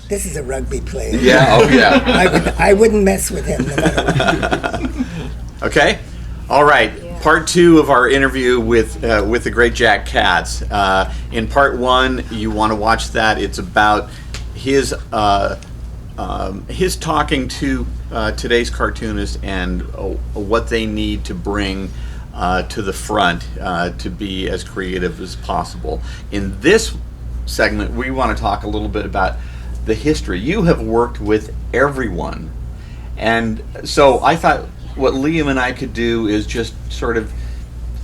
this is a rugby player. Yeah, oh yeah. I wouldn't mess with him no matter what. Okay, all right. Part 2 of our interview with the great Jack Katz. In part 1, you want to watch that. It's about his talking to today's cartoonists and what they need to bring to the front to be as creative as possible. In this segment, we want to talk a little bit about the history. You have worked with everyone, and so I thought what Liam and I could do is just sort of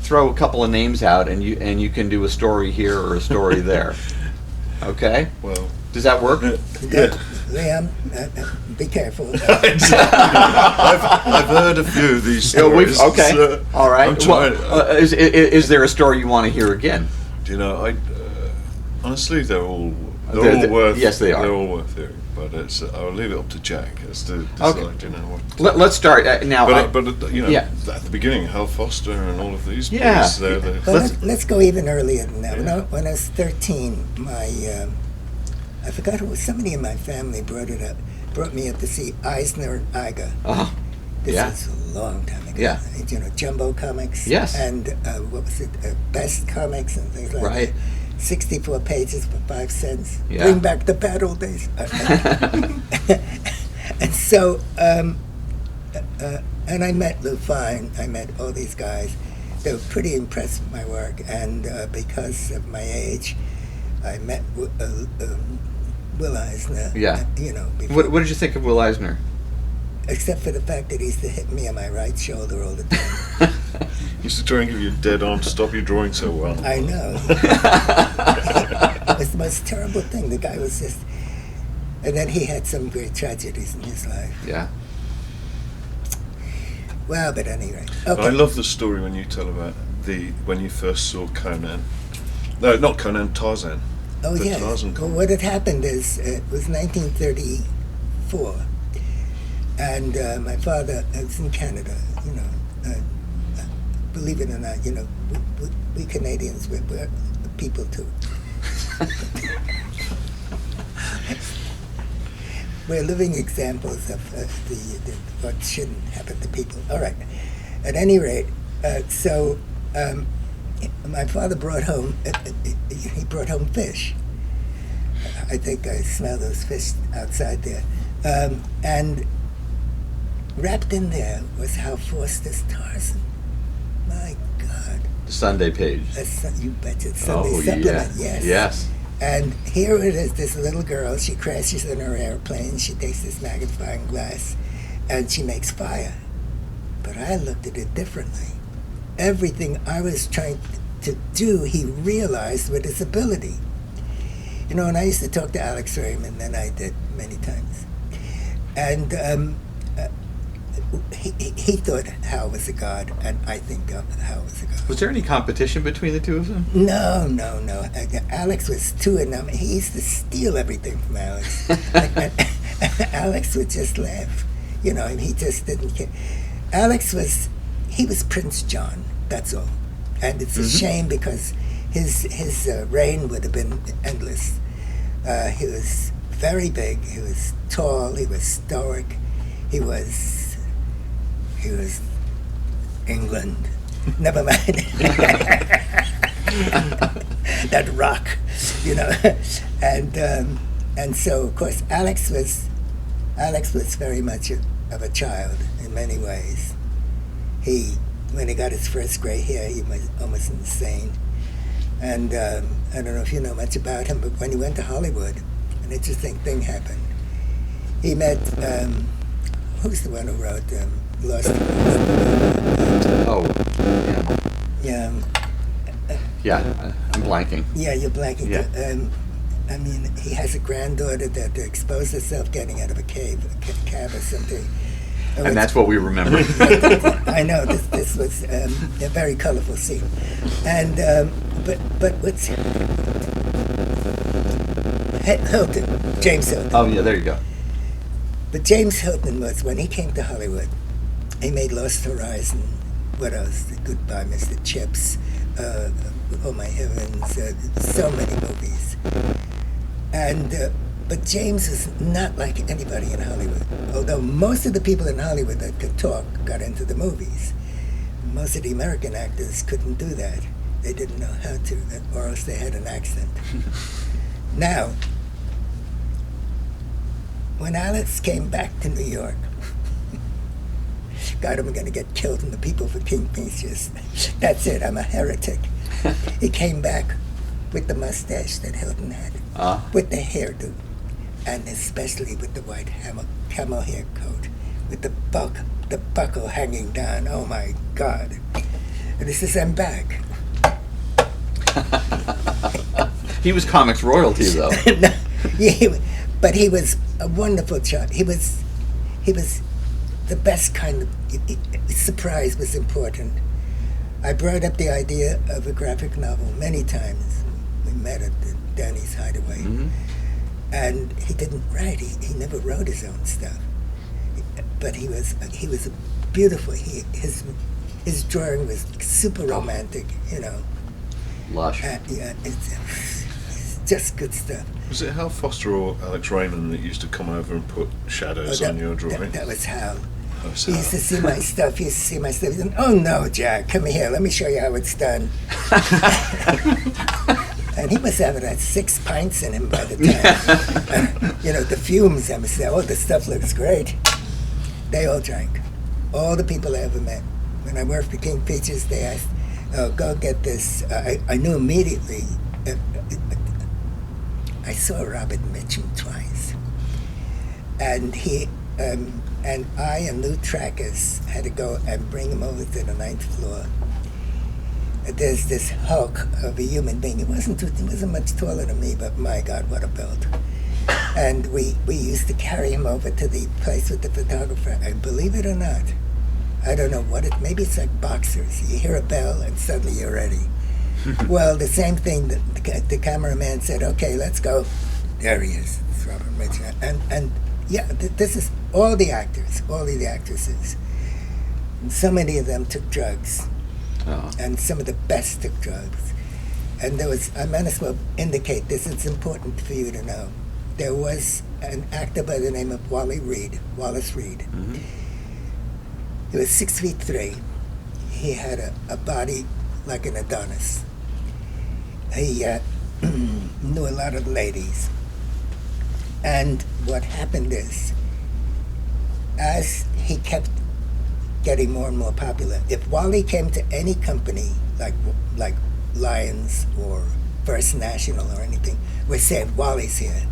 throw a couple of names out, and you can do a story here or a story there. Okay? Well, does that work? Yeah. Liam, be careful. I've heard a few of these stories. Okay. So all right. I'm trying, Is there a story you want to hear again? Do you know? Honestly, they're all worth. Yes, they are. They're all worth hearing. But I'll leave it up to Jack as to decide. Okay. You know what. Let's start now. But you know, at the beginning, Hal Foster and all of these. Yeah. Boys, Let's go even earlier than that. Yeah. When I was 13, I forgot who was. Somebody in my family brought me up to see Eisner and Iger. Uh-huh. This Yeah. was a long time ago. Yeah. You know, Jumbo Comics. Yes. And what was it? Best Comics and things like Right. that. 64 pages for 5 cents. Yeah. Bring back the bad old days. And so, and I met Lou Fine. I met all these guys. They were pretty impressed with my work, and because of my age, I met Will Eisner. Yeah. You know. Before, What did you think of Will Eisner? except for the fact that he used to hit me on my right shoulder all the time. used to try and give you a dead arm to stop you drawing so well. I know. It was the most terrible thing. The guy was just... And then he had some great tragedies in his life. Yeah. Well, but anyway. But Okay. I love the story when you tell about when you first saw Conan. No, not Conan, Tarzan. Oh, the yeah. Tarzan Well, comic. what had happened is, it was 1934. And my father was in Canada, you know. Believe it or not, you know, we Canadians, we're people too. We're living examples of what shouldn't happen to people. All right. At any rate, so my father brought home, he brought home fish. I think I smell those fish outside there. And wrapped in there was Hal Foster's Tarzan. My God. The Sunday page. You betcha. It's Sunday supplement, yeah. yes. Yes. And here it is, this little girl, she crashes in her airplane, she takes this magnifying glass, and she makes fire. But I looked at it differently. Everything I was trying to do, he realized with his ability. You know, and I used to talk to Alex Raymond, and I did many times. And he thought Hal was a god, and I think Hal was a god. Was there any competition between the two of them? No. Alex was too enamored. He used to steal everything from Alex. Alex would just laugh. You know, and he just didn't care. Alex was Prince John, that's all. And it's a shame because his reign would have been endless. He was very big, he was tall, he was stoic, he was England. Never mind. That rock, you know. And so of course Alex was very much of a child in many ways. When he got his first gray hair, he was almost insane. And I don't know if you know much about him, but when he went to Hollywood, an interesting thing happened. He met who's the one who wrote Lost? Oh, Yeah. yeah. I'm blanking. Yeah, you're blanking. Yeah. I mean, he has a granddaughter that exposed herself getting out of a cab or something. And that's what we remember. I know this was a very colorful scene, and but what's Hilton, James Hilton. Oh yeah, there you go. But James Hilton was, when he came to Hollywood, he made Lost Horizon. What else? Goodbye, Mr. Chips. Oh my heavens! So many movies, and But James was not like anybody in Hollywood. Although most of the people in Hollywood that could talk got into the movies. Most of the American actors couldn't do that. They didn't know how to, or else they had an accent. Now, when Alex came back to New York, God, I'm going to get killed in the People for King pictures. That's it, I'm a heretic. He came back with the mustache that Hilton had, with the hairdo, and especially with the white camel hair coat, with the buckle hanging down. Oh my God. And he says, I'm back. He was comics royalty, though. No, yeah, but he was a wonderful child. He was the best kind of surprise was important. I brought up the idea of a graphic novel many times. We met at Danny's Hideaway, and he didn't write. He never wrote his own stuff, but he was a beautiful. His drawing was super romantic, you know. Lush. Yeah, it's just good stuff. Was it Hal Foster or Alex Raymond that used to come over and put shadows on your drawing? That was Hal. He used to see my stuff. He used to see my stuff. He said, "Oh no, Jack, come here. Let me show you how it's done." And he must have had 6 pints in him by the time. You know, the fumes. I must say, "Oh, the stuff looks great." They all drank. All the people I ever met. When I worked for King Features, they asked, "Oh, go get this." I knew immediately. I saw Robert Mitchum twice, and he. And I and Lou Trackers had to go and bring him over to the 9th floor. There's this hulk of a human being. He wasn't much taller than me, but my God, what a build. And we used to carry him over to the place with the photographer. And believe it or not, I don't know what maybe it's like boxers. You hear a bell and suddenly you're ready. Well, the same thing, the cameraman said, "Okay, let's go." There he is. It's Robert Mitchum. And yeah, this is all the actors, all of the actresses. And so many of them took drugs. And some of the best took drugs. And I might as well indicate this, it's important for you to know. There was an actor by the name of Wallace Reed. He was 6'3". He had a body like an Adonis. He knew a lot of ladies. And what happened is, as he kept getting more and more popular, if Wally came to any company, like Lions or First National or anything, we'd say, "Wally's here."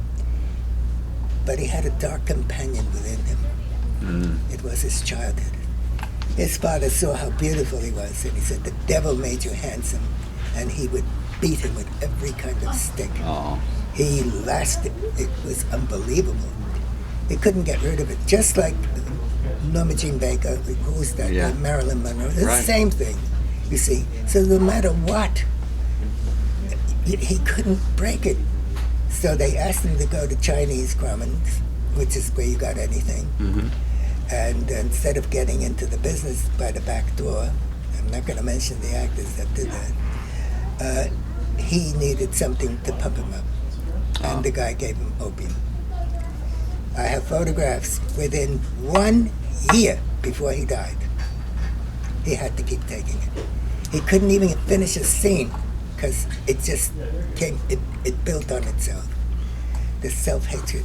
But he had a dark companion within him. It was his childhood. His father saw how beautiful he was, and he said, "The devil made you handsome," and he would beat him with every kind of stick. He lasted. It was unbelievable. He couldn't get rid of it. Just like Norma Jean Baker, who's that? Yeah. Marilyn Monroe. The Right. same thing, you see. So no matter what, he couldn't break it. So they asked him to go to Chinese Grumman's, which is where you got anything. And instead of getting into the business by the back door, I'm not going to mention the actors that did that, he needed something to pump him up. And the guy gave him opium. I have photographs within 1 year before he died. He had to keep taking it. He couldn't even finish a scene because it just came, it built on itself. The self-hatred.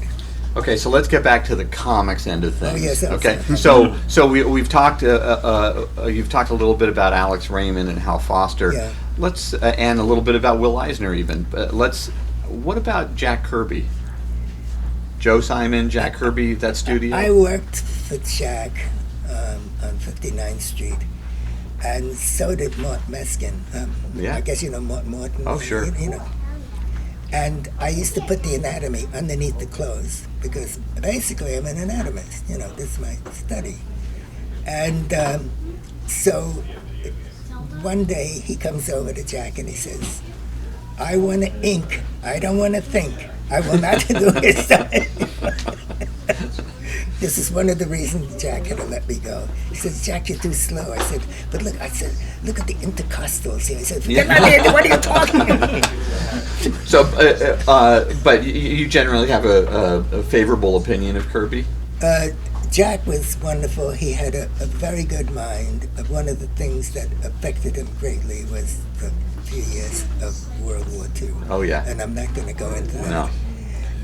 Okay, so let's get back to the comics end of things. Oh, yes, okay, sorry. so we've talked. You've talked a little bit about Alex Raymond and Hal Foster. Yeah. Let's and a little bit about Will Eisner even. What about Jack Kirby? Joe Simon, Jack Kirby, that studio. I worked for Jack on 59th Street, and so did Mort Meskin. I guess you know Mort Morton. Oh, sure. You know. And I used to put the anatomy underneath the clothes because basically I'm an anatomist. You know, this is my study. And so one day he comes over to Jack and he says, "I want to ink. I don't want to think. I will not do his stuff." This is one of the reasons Jack had to let me go. He says, Jack, you're too slow. I said, but look, look at the intercostals here. I said, forget my name, what are you talking about? So, but you generally have a favorable opinion of Kirby? Jack was wonderful. He had a very good mind. One of the things that affected him greatly was the few years of World War II. Oh, yeah. And I'm not going to go into that. No.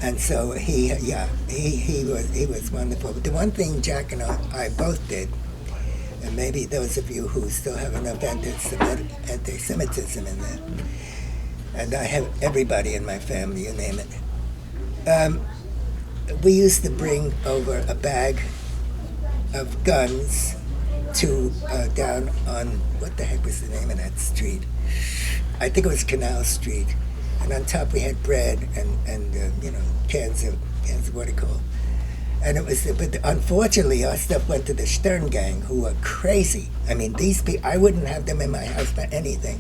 And so he was wonderful. But the one thing Jack and I both did, and maybe those of you who still have enough anti-Semitism in there, and I have everybody in my family, you name it. We used to bring over a bag of guns to down on, what the heck was the name of that street? I think it was Canal Street. And on top we had bread and cans of what do you call? And it was, but unfortunately our stuff went to the Stern gang, who were crazy. I mean, these people, I wouldn't have them in my house for anything.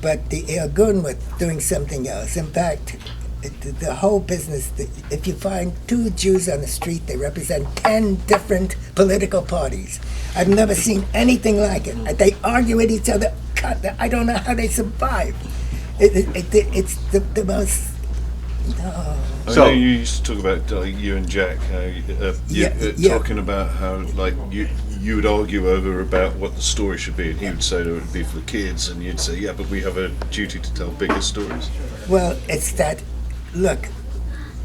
But the Irgun were doing something else. In fact, the whole business, if you find two Jews on the street, they represent 10 different political parties. I've never seen anything like it. They argue with each other. I don't know how they survive. It's the most... No. I know you used to talk about you and Jack, talking about how you would argue over about what the story should be, and he would say it would be for the kids, and you'd say, yeah, but we have a duty to tell bigger stories. Well, it's that, look,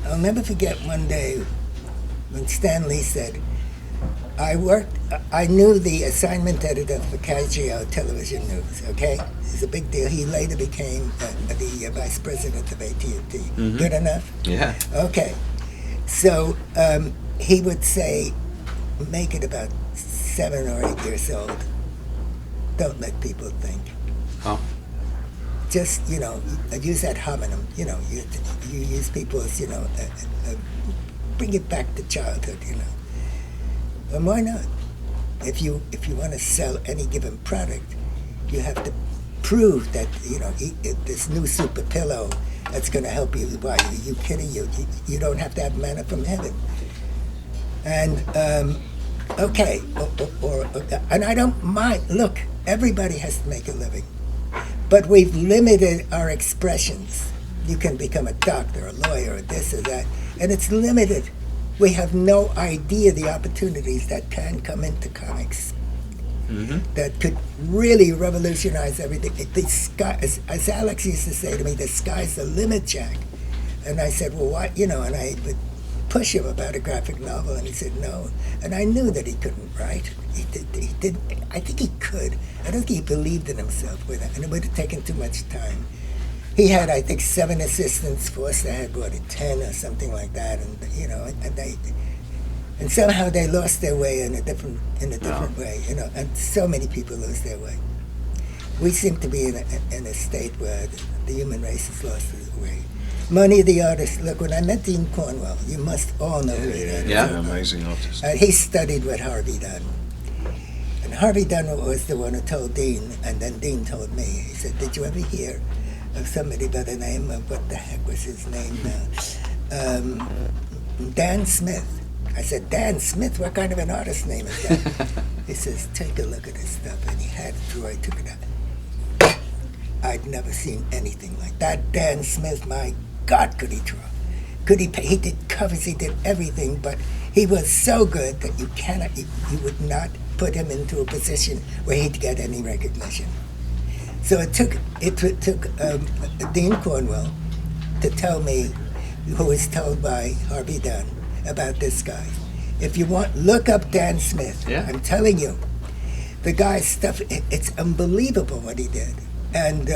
I'll never forget one day when Stan Lee said, I knew the assignment editor for KGO Television News, okay? It's a big deal. He later became the vice president of AT&T. Mm-hmm. Good enough? Yeah. Okay. So he would say, make it about 7 or 8 years old. Don't let people think. Oh. Just, use that homonym. You use people's, bring it back to childhood, And why not? If you want to sell any given product, you have to prove that this new super pillow that's going to help you. Why are you kidding? You don't have to have manna from heaven. And okay, and I don't mind. Look, everybody has to make a living, but we've limited our expressions. You can become a doctor, a lawyer, or this or that, and it's limited. We have no idea the opportunities that can come into comics that could really revolutionize everything. The sky, as Alex used to say to me, the sky's the limit, Jack. And I said, well, why? And I would push him about a graphic novel, and he said no. And I knew that he couldn't write. He did. I think he could. I don't think he believed in himself with it, and it would have taken too much time. He had, I think, 7 assistants. Foster had, 10 or something like that, and somehow they lost their way in a different way, and so many people lose their way. We seem to be in a state where the human race has lost their way. Money, the artist. Look, when I met Dean Cornwell, you must all know who he is. Yeah, an amazing artist. He studied with Harvey Dunn. And Harvey Dunn was the one who told Dean, and then Dean told me. He said, did you ever hear of somebody by the name of, what the heck was his name now? Dan Smith. I said, Dan Smith, what kind of an artist name is that? He says, take a look at his stuff. And he had it through, I took it out. I'd never seen anything like that. Dan Smith, my God, could he draw? Could he pay? He did covers, he did everything, but he was so good that you would not put him into a position where he'd get any recognition. So it took Dean Cornwell to tell me, who was told by Harvey Dunn about this guy. If you want, look up Dan Smith. Yeah. I'm telling you, the guy's stuff, it's unbelievable what he did. And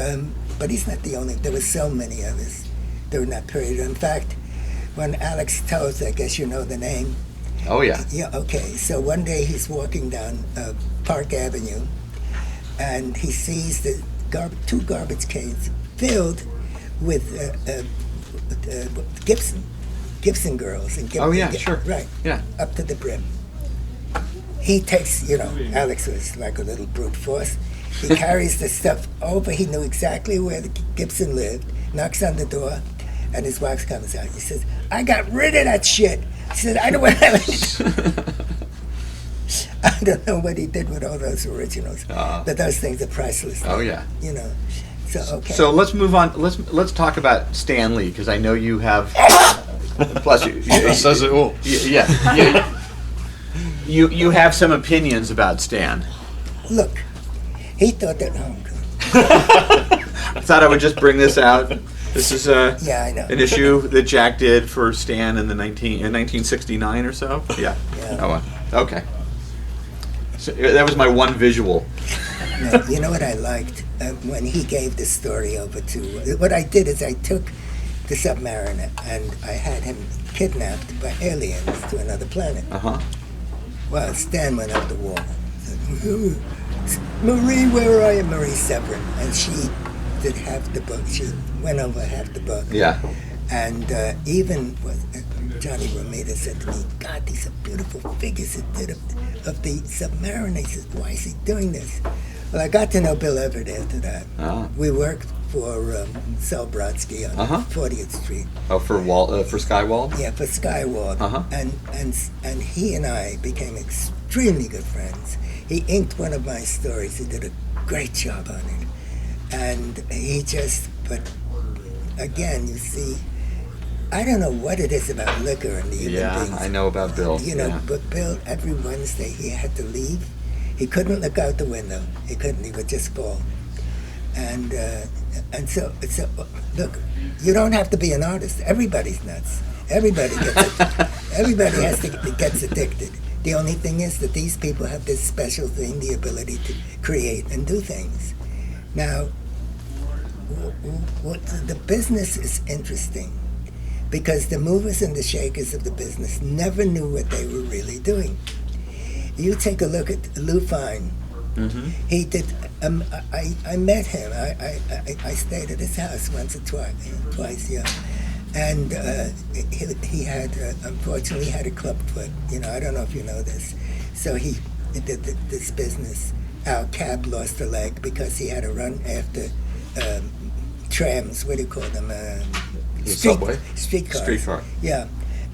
but he's not the only. There were so many others during that period. In fact, when Alex tells, I guess you know the name. Oh yeah. Yeah. Okay. So one day he's walking down Park Avenue, and he sees the two garbage cans filled with Gibson girls and oh yeah, sure, right, yeah, up to the brim. He takes, Alex was like a little brute force. He carries the stuff over. He knew exactly where the Gibson lived. Knocks on the door, and his wife comes out. He says, "I got rid of that shit. He said, I don't know what he did with all those originals, but those things are priceless. Oh yeah. You know. So okay. So let's move on. Let's talk about Stan Lee, because I know you have. Plus, That says it all. Yeah. You have some opinions about Stan. Look, he thought that. Oh, I thought I would just bring this out. This is yeah, I know. an issue that Jack did for Stan in 1969 or so. Yeah. Oh, well. Okay. So that was my one visual. No, you know what I liked? When he gave the story over to... What I did is I took the Submariner and I had him kidnapped by aliens to another planet. Uh-huh. Well, Stan went up the wall. Said, Marie, where are you? Marie Severin. And she did half the book. She went over half the book. Yeah. And even Johnny Romita said to me, God, these are beautiful figures he did of the Submariner. He said, why is he doing this? Well, I got to know Bill Everett after that. We worked for Sal Brodsky on 40th Street. Oh, for Skywald? Yeah, for Skywald. And he and I became extremely good friends. He inked one of my stories. He did a great job on it. And he just, but again, you see, I don't know what it is about liquor and the human beings. I know about Bill. You know, but Bill, every Wednesday he had to leave. He couldn't look out the window. He couldn't. He would just fall. And so look, you don't have to be an artist. Everybody's nuts. Everybody gets addicted. The only thing is that these people have this special thing, the ability to create and do things. Now, the business is interesting because the movers and the shakers of the business never knew what they were really doing. You take a look at Lou Fine. Mm-hmm. He did. I met him. I stayed at his house once or twice. Yeah, and he had unfortunately had a club foot. You know, I don't know if you know this. So he did this business. Our cab lost a leg because he had to run after trams. What do you call them? Subway. Streetcars. Streetcar. Yeah,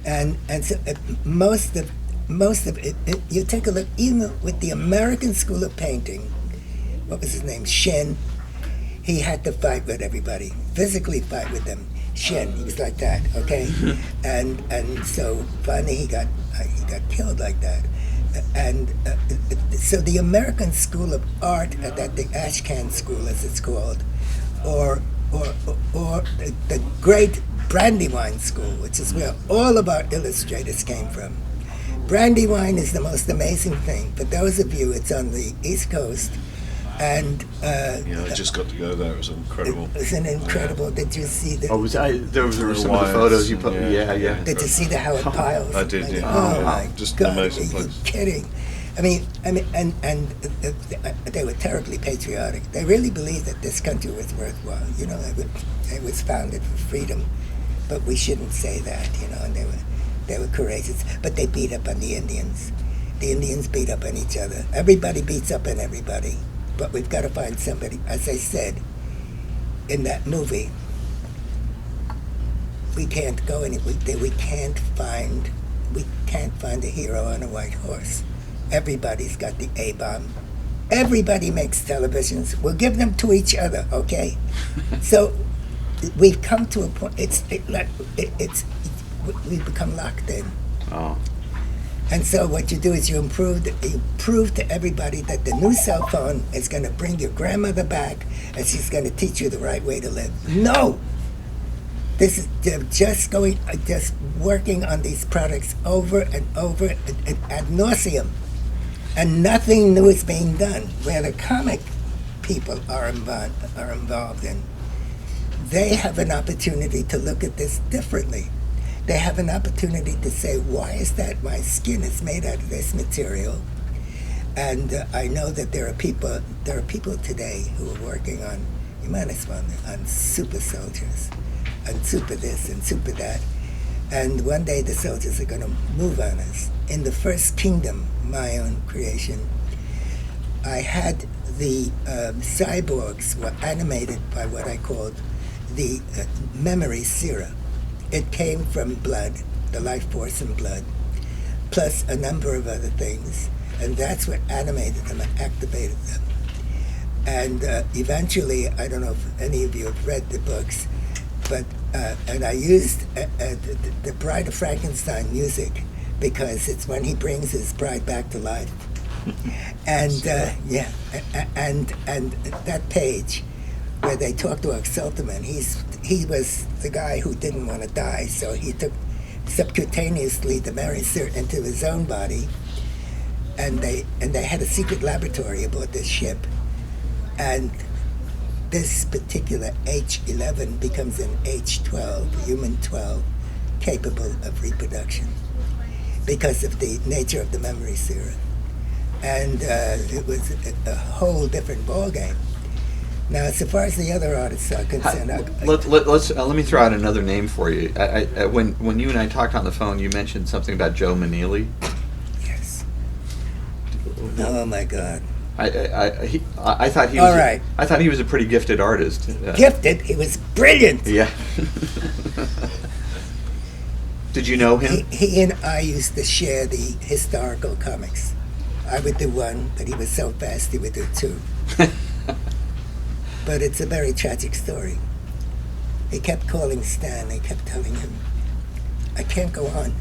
and so most of it, you take a look, even with the American School of Painting, what was his name, Shen, he had to fight with everybody, physically fight with them. Shen, he was like that, okay? and so finally he got killed like that. And so the American School of Art, the Ashcan School as it's called, or the great Brandywine School, which is where all of our illustrators came from. Brandywine is the most amazing thing. For those of you, it's on the East Coast, and I just got to go there. It was incredible. It was an incredible. Did you see the? Oh, there were some of the photos you put. Yeah. Did you see the Howard Piles? I did. Yeah. Oh my just God! an amazing place. Are you kidding? I mean, and they were terribly patriotic. They really believed that this country was worthwhile. You know, it was founded for freedom, but we shouldn't say that. You know, and they were courageous, but they beat up on the Indians. The Indians beat up on each other. Everybody beats up on everybody, but we've got to find somebody. As I said in that movie, we can't go anywhere. We can't find a hero on a white horse. Everybody's got the A-bomb. Everybody makes televisions. We'll give them to each other, okay? So we've come to a point. We've become locked in. Oh. And so what you do is you prove to everybody that the new cell phone is going to bring your grandmother back and she's going to teach you the right way to live. No! They're just working on these products over and over and ad nauseum. And nothing new is being done. Where the comic people are involved in, they have an opportunity to look at this differently. They have an opportunity to say, why is that my skin is made out of this material? And I know that there are people today who are working on, you might as well, on super soldiers, and super this and super that. And one day the soldiers are going to move on us. In the First Kingdom, my own creation, I had the cyborgs were animated by what I called the memory sera. It came from blood. the life force and blood, plus a number of other things. And that's what animated them and activated them. And eventually, I don't know if any of you have read the books, but and I used the Bride of Frankenstein music because it's when he brings his bride back to life. And and that page where they talk to Oxalteman, he was the guy who didn't want to die, so he took subcutaneously the Merryser into his own body, and they had a secret laboratory aboard this ship, and this particular H11 becomes an H12, human 12, capable of reproduction because of the nature of the memory serum. And it was a whole different ballgame. Now, so far as the other artists are concerned, let me throw out another name for you. When you and I talked on the phone, you mentioned something about Joe McNeely. Yes. Oh my God. I thought he was. All right. I thought he was a pretty gifted artist. Gifted. He was brilliant. Yeah. Did you know him? He and I used to share the historical comics. I would do one, but he was so fast he would do two. But it's a very tragic story. He kept calling Stan. He kept telling him, "I can't go on.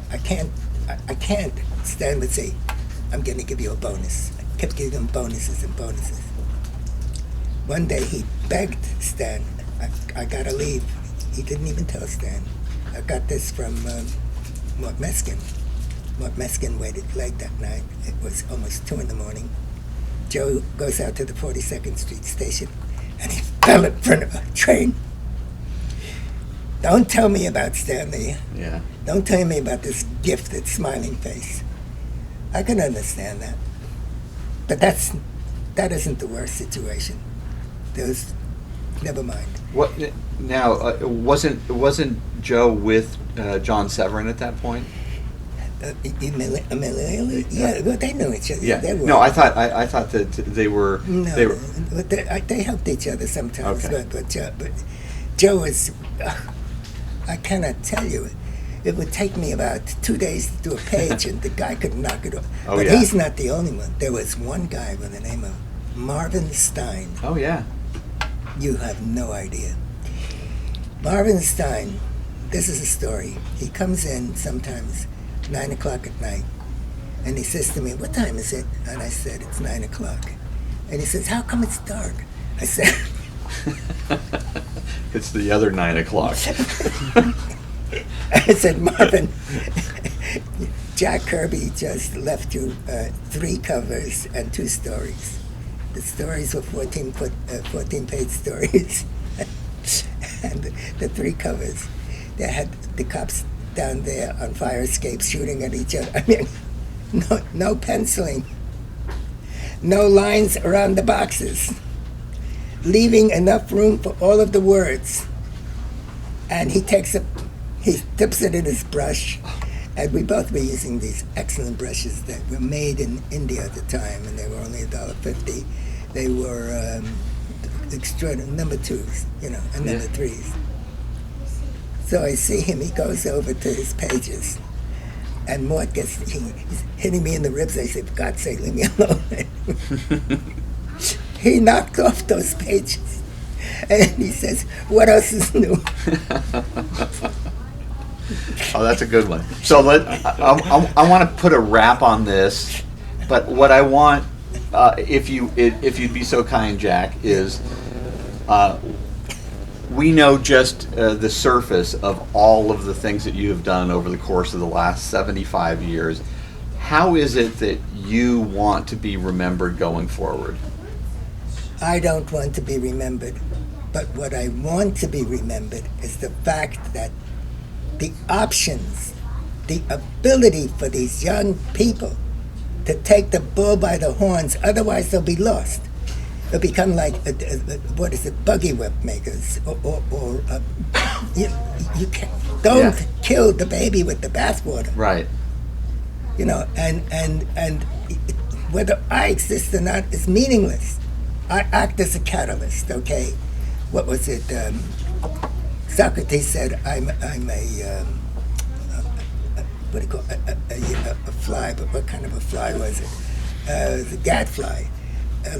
I can't." Stan would say, "I'm going to give you a bonus." I kept giving him bonuses and bonuses. One day he begged Stan, I got to leave. He didn't even tell Stan. I got this from Mort Meskin. Mort Meskin waited late that night. It was almost 2 a.m. Joe goes out to the 42nd Street station, and he fell in front of a train. Don't tell me about Stanley. Yeah. Don't tell me about this gifted, smiling face. I can understand that. But that isn't the worst situation. Never mind. What now? Wasn't Joe with John Severin at that point? McNeely? Yeah, well, they knew each other. Yeah. They were, No, I thought that they were. No, they were. They helped each other sometimes. Okay. But Joe was. I cannot tell you. It would take me about 2 days to do a page, and the guy could knock it off. Oh, but yeah. he's not the only one. There was one guy by the name of Marvin Stein. Oh yeah. You have no idea. Marvin Stein, this is a story. He comes in sometimes 9 o'clock at night, and he says to me, "What time is it?" And I said, "It's 9 o'clock." And he says, "How come it's dark?" I said, It's the other 9 o'clock. I said, "Marvin, Jack Kirby just left you 3 covers and 2 stories. The stories were 14-page stories, and the 3 covers, they had the cops down there on fire escapes shooting at each other. I mean, no penciling, no lines around the boxes, leaving enough room for all of the words." And he dips it in his brush, and we both were using these excellent brushes that were made in India at the time, and they were only $1.50. They were extraordinary number 2s, and number 3s. So I see him, he goes over to his pages, and Mort he's hitting me in the ribs. I say, "For God's sake, leave me alone." He knocked off those pages, and he says, "What else is new?" Oh, that's a good one. So I want to put a wrap on this, but what I want, if you'd be so kind, Jack, is we know just the surface of all of the things that you have done over the course of the last 75 years. How is it that you want to be remembered going forward? I don't want to be remembered, but what I want to be remembered is the fact that the options, the ability for these young people to take the bull by the horns, otherwise they'll be lost. They'll become like, buggy whip makers, or you don't kill the baby with the bathwater. Right. And whether I exist or not is meaningless. I act as a catalyst, okay? What was it? Socrates said, I'm a what do you call it? A fly, but what kind of a fly was it? The gadfly.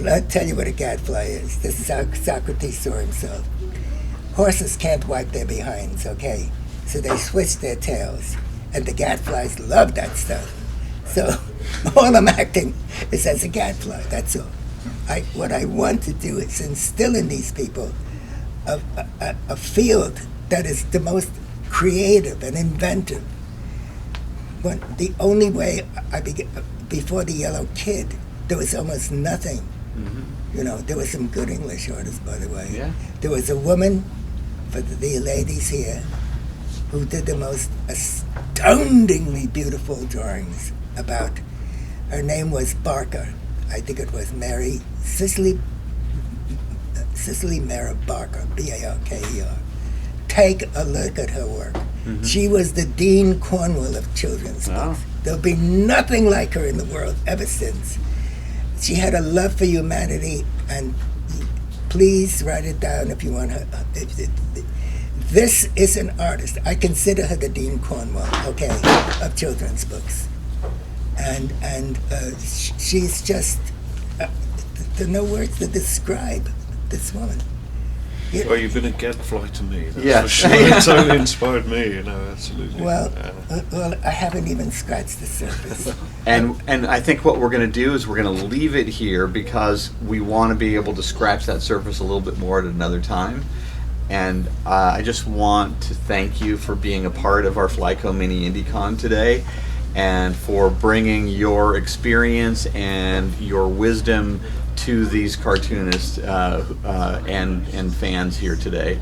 I'll tell you what a gadfly is. This is how Socrates saw himself. Horses can't wipe their behinds, okay? So they switch their tails, and the gadflies love that stuff. So all I'm acting is as a gadfly, that's all. What I want to do is instill in these people a field that is the most creative and inventive. The only way before the Yellow Kid, there was almost nothing. Mm-hmm. You know, there were some good English artists, by the way. Yeah. There was a woman, for the ladies here, who did the most astoundingly beautiful drawings about. Her name was Barker. I think it was Cicely Mara Barker, Barker. Take a look at her work. Mm-hmm. She was the Dean Cornwell of children's books. There'll be nothing like her in the world ever since. She had a love for humanity, and please write it down if you want her. This is an artist. I consider her the Dean Cornwell, okay, of children's books. And she's just, there are no words to describe this woman. Well, you've been a gadfly to me. That's yeah, for sure. It totally inspired me. You know, absolutely. Well, I haven't even scratched the surface. And I think what we're going to do is we're going to leave it here because we want to be able to scratch that surface a little bit more at another time. And I just want to thank you for being a part of our Flyco Mini IndieCon today, and for bringing your experience and your wisdom to these cartoonists and fans here today.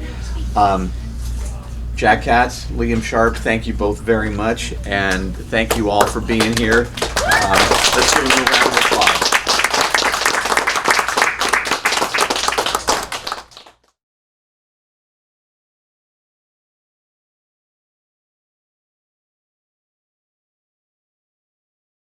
Jack Katz, Liam Sharp, thank you both very much, and thank you all for being here. Let's give them a round of